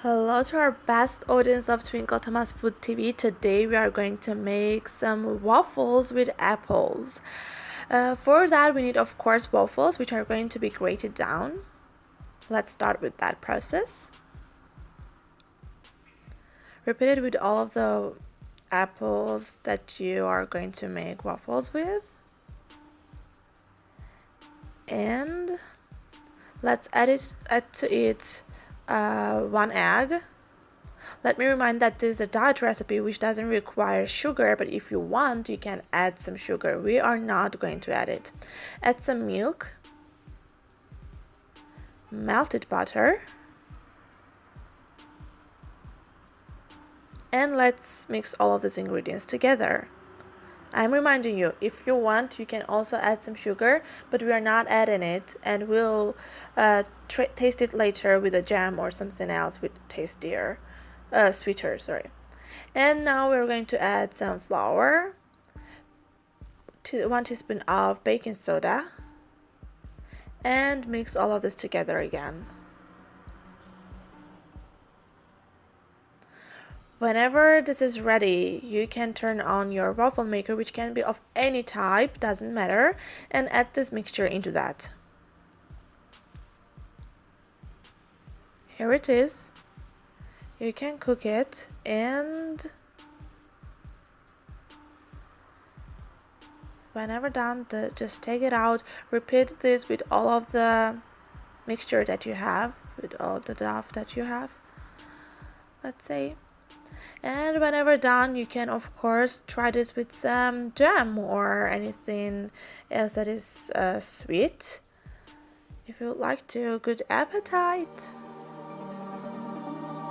Hello to our best audience of Twinkle Thomas Food TV. Today we are going to make some waffles with apples. For that we need of course waffles, which are going to be grated down. Let's start with that process. Repeat it with all of the apples that you are going to make waffles with. And let's add to it 1 egg. Let me remind that this is a diet recipe which doesn't require sugar, but if you want, you can add some sugar. We are not going to add it. Add some milk, melted butter, and let's mix all of these ingredients together. I'm reminding you, if you want, you can also add some sugar, but we are not adding it, and we'll taste it later with a jam or something else with sweeter, sorry. And now we're going to add some flour, 1 teaspoon of baking soda, and mix all of this together again. Whenever this is ready, you can turn on your waffle maker, which can be of any type, doesn't matter, and add this mixture into that. Here it is. You can cook it, and whenever done, just take it out. Repeat this with all of the mixture that you have, with all the dough that you have, let's say. And whenever done, you can of course try this with some jam or anything else that is sweet. If you would like to, good appetite!